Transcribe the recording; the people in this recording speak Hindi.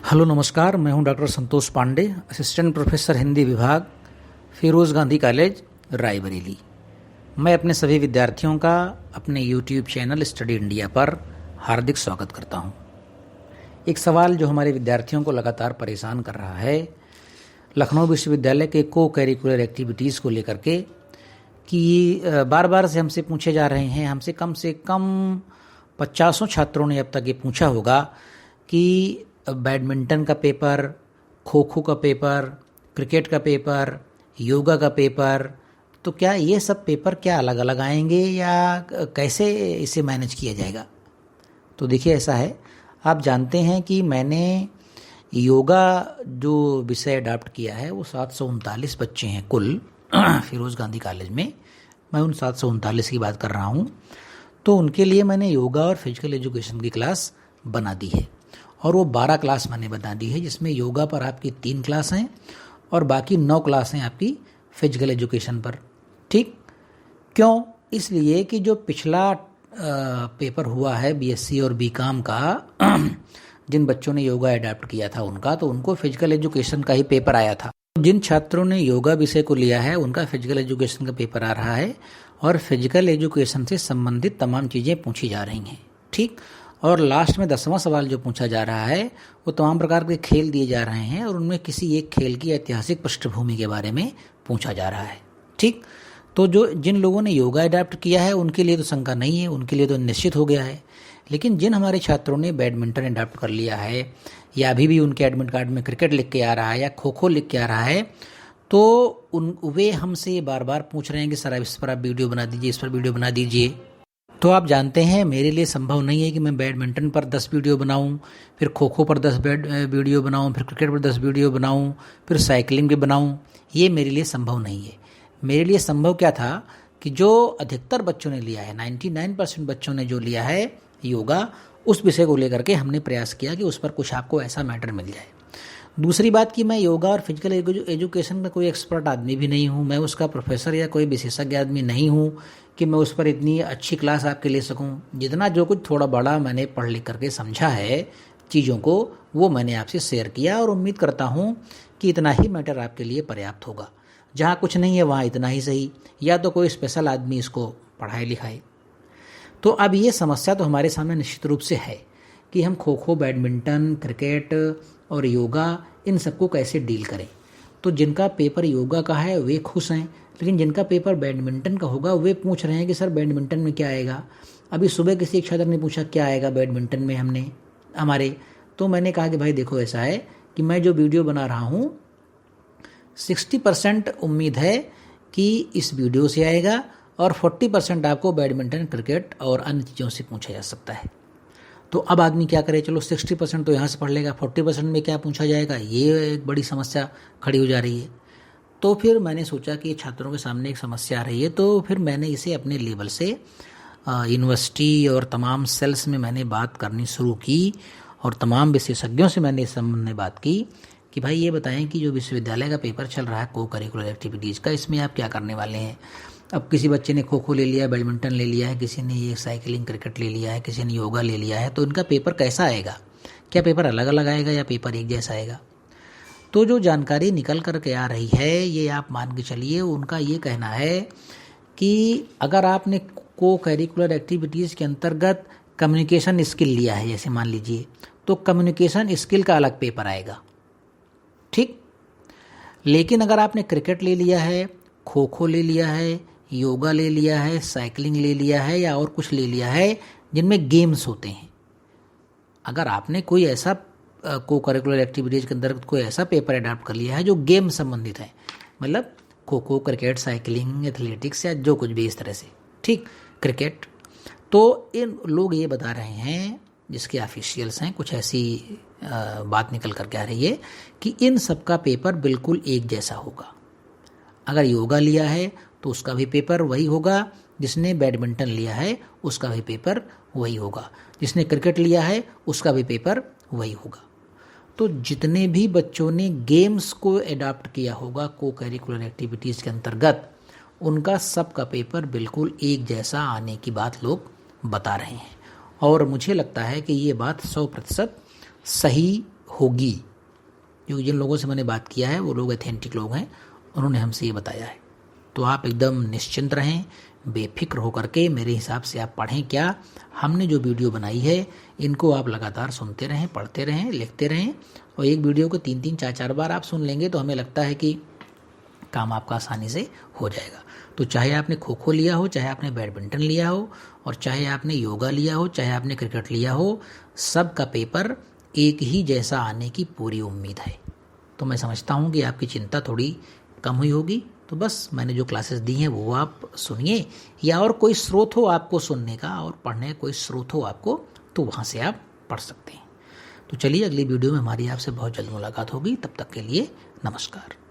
हेलो नमस्कार, मैं हूं doctor Santosh Pandey, assistant professor Hindi विभाग, फिरोज़ गांधी कॉलेज, रायबरेली। मैं अपने सभी विद्यार्थियों का अपने यूट्यूब चैनल स्टडी इंडिया पर हार्दिक स्वागत करता हूं। एक सवाल जो हमारे विद्यार्थियों को लगातार परेशान कर रहा है, लखनऊ विश्वविद्यालय के को करिकुलर एक्टिविटीज़ को लेकर के, कि बार बार से हमसे पूछे जा रहे हैं। हमसे कम 50 छात्रों ने अब तक ये पूछा होगा कि बैडमिंटन का पेपर, खो खो का पेपर, क्रिकेट का पेपर, योगा का पेपर, तो क्या ये सब पेपर क्या अलग अलग आएंगे या कैसे इसे मैनेज किया जाएगा। तो देखिए, ऐसा है, आप जानते हैं कि मैंने योगा जो विषय अडॉप्ट किया है वो 739 बच्चे हैं कुल फिरोज़ गांधी कॉलेज में। मैं उन 739 की बात कर रहा हूँ। तो उनके लिए मैंने योगा और फिजिकल एजुकेशन की क्लास बना दी है, और वो 12 क्लास मैंने बना दी है, जिसमें योगा पर आपकी 3 क्लास हैं और बाकी 9 क्लास हैं आपकी फिजिकल एजुकेशन पर। ठीक क्यों? इसलिए कि जो पिछला पेपर हुआ है बीएससी और बीकॉम का जिन बच्चों ने योगा अडॉप्ट किया था उनका, तो उनको फिजिकल एजुकेशन का ही पेपर आया था। जिन छात्रों ने योगा विषय को लिया है उनका फिजिकल एजुकेशन का पेपर आ रहा है, और फिजिकल एजुकेशन से संबंधित तमाम चीज़ें पूछी जा रही हैं। ठीक, और लास्ट में 10वां सवाल जो पूछा जा रहा है वो तमाम प्रकार के खेल दिए जा रहे हैं, और उनमें किसी एक खेल की ऐतिहासिक पृष्ठभूमि के बारे में पूछा जा रहा है। ठीक, तो जिन लोगों ने योगा अडॉप्ट किया है उनके लिए तो शंका नहीं है, उनके लिए तो निश्चित हो गया है। लेकिन जिन हमारे छात्रों ने बैडमिंटन अडॉप्ट कर लिया है, या अभी भी उनके एडमिट कार्ड में क्रिकेट लिख के आ रहा है या खो खो लिख के आ रहा है, तो वे हमसे बार बार पूछ रहे हैं कि सर इस पर आप वीडियो बना दीजिए, इस पर वीडियो बना दीजिए। तो आप जानते हैं मेरे लिए संभव नहीं है कि मैं बैडमिंटन पर 10 वीडियो बनाऊं, फिर खो खो पर 10 वीडियो बनाऊं, फिर क्रिकेट पर 10 वीडियो बनाऊं, फिर साइकिलिंग भी बनाऊं। ये मेरे लिए संभव नहीं है। मेरे लिए संभव क्या था कि जो अधिकतर बच्चों ने लिया है, 99% बच्चों ने जो लिया है योगा, उस विषय को लेकर के हमने प्रयास किया कि उस पर कुछ आपको ऐसा मैटर मिल जाए। दूसरी बात कि मैं योगा और फिजिकल एजुकेशन में कोई एक्सपर्ट आदमी भी नहीं हूँ, मैं उसका प्रोफेसर या कोई विशेषज्ञ आदमी नहीं हूँ कि मैं उस पर इतनी अच्छी क्लास आपके ले सकूँ। जितना जो कुछ थोड़ा बड़ा मैंने पढ़ लिख करके समझा है चीज़ों को, वो मैंने आपसे शेयर किया, और उम्मीद करता हूँ कि इतना ही मैटर आपके लिए पर्याप्त होगा। जहाँ कुछ नहीं है वहाँ इतना ही सही, या तो कोई स्पेशल आदमी इसको पढ़ाए लिखाए। तो अब ये समस्या तो हमारे सामने निश्चित रूप से है कि हम खो खो, बैडमिंटन, क्रिकेट और योगा, इन सबको कैसे डील करें। तो जिनका पेपर योगा का है वे खुश हैं, लेकिन जिनका पेपर बैडमिंटन का होगा वे पूछ रहे हैं कि सर बैडमिंटन में क्या आएगा। अभी सुबह किसी एक छात्र ने पूछा क्या आएगा बैडमिंटन में हमारे। तो मैंने कहा कि भाई देखो, ऐसा है कि मैं जो वीडियो बना रहा हूँ 60% उम्मीद है कि इस वीडियो से आएगा, और 40% आपको बैडमिंटन, क्रिकेट और अन्य चीज़ों से पूछा जा सकता है। तो अब आदमी क्या करे, चलो 60% तो यहाँ से पढ़ लेगा, 40% में क्या पूछा जाएगा, ये एक बड़ी समस्या खड़ी हो जा रही है। तो फिर मैंने सोचा कि छात्रों के सामने एक समस्या आ रही है, तो फिर मैंने इसे अपने लेवल से यूनिवर्सिटी और तमाम सेल्स में मैंने बात करनी शुरू की, और तमाम विशेषज्ञों से मैंने इस संबंध में बात की कि भाई ये बताएं कि जो विश्वविद्यालय का पेपर चल रहा है को करिकुलर एक्टिविटीज़ का, इसमें आप क्या करने वाले हैं। अब किसी बच्चे ने खो खो ले लिया, बैडमिंटन ले लिया है, किसी ने ये साइकिलिंग, क्रिकेट ले लिया है, किसी ने योगा ले लिया है, तो इनका पेपर कैसा आएगा, क्या पेपर अलग अलग आएगा या पेपर एक जैसा आएगा। तो जो जानकारी निकल कर के आ रही है, ये आप मान के चलिए, उनका ये कहना है कि अगर आपने को करिकुलर एक्टिविटीज़ के अंतर्गत कम्युनिकेशन स्किल लिया है, जैसे मान लीजिए, तो कम्युनिकेशन स्किल का अलग पेपर आएगा। ठीक, लेकिन अगर आपने क्रिकेट ले लिया है, खो खो ले लिया है, योगा ले लिया है, साइकिलिंग ले लिया है, या और कुछ ले लिया है जिनमें गेम्स होते हैं, अगर आपने कोई ऐसा को करिकुलर एक्टिविटीज़ के अंदर कोई ऐसा पेपर अडॉप्ट कर लिया है जो गेम संबंधित है, मतलब kho kho, cricket, cycling, athletics, या जो कुछ भी इस तरह से, ठीक, क्रिकेट, तो इन लोग ये बता रहे हैं, जिसके ऑफिशियल्स हैं, कुछ ऐसी बात निकल कर के आ रही है कि इन सब का पेपर बिल्कुल एक जैसा होगा। अगर योगा लिया है तो उसका भी पेपर वही होगा, जिसने बैडमिंटन लिया है उसका भी पेपर वही होगा, जिसने क्रिकेट लिया है उसका भी पेपर वही होगा। तो जितने भी बच्चों ने गेम्स को अडॉप्ट किया होगा को करिकुलर एक्टिविटीज़ के अंतर्गत, उनका सबका पेपर बिल्कुल एक जैसा आने की बात लोग बता रहे हैं, और मुझे लगता है कि ये बात 100% सही होगी, क्योंकि जिन लोगों से मैंने बात किया है वो लोग एथेंटिक लोग हैं, उन्होंने हमसे ये बताया है। तो आप एकदम निश्चिंत रहें, बेफिक्र होकर के मेरे हिसाब से आप पढ़ें। क्या हमने जो वीडियो बनाई है इनको आप लगातार सुनते रहें, पढ़ते रहें, लिखते रहें, और एक वीडियो को 3-3 4-4 बार आप सुन लेंगे तो हमें लगता है कि काम आपका आसानी से हो जाएगा। तो चाहे आपने खो खो लिया हो, चाहे आपने बैडमिंटन लिया हो, और चाहे आपने योगा लिया हो, चाहे आपने क्रिकेट लिया हो, सबका पेपर एक ही जैसा आने की पूरी उम्मीद है। तो मैं समझता हूँ कि आपकी चिंता थोड़ी कम हुई होगी। तो बस मैंने जो क्लासेस दी हैं वो आप सुनिए, या और कोई स्रोत हो आपको सुनने का और पढ़ने का कोई स्रोत हो आपको, तो वहाँ से आप पढ़ सकते हैं। तो चलिए, अगली वीडियो में हमारी आपसे बहुत जल्द मुलाकात होगी। तब तक के लिए नमस्कार।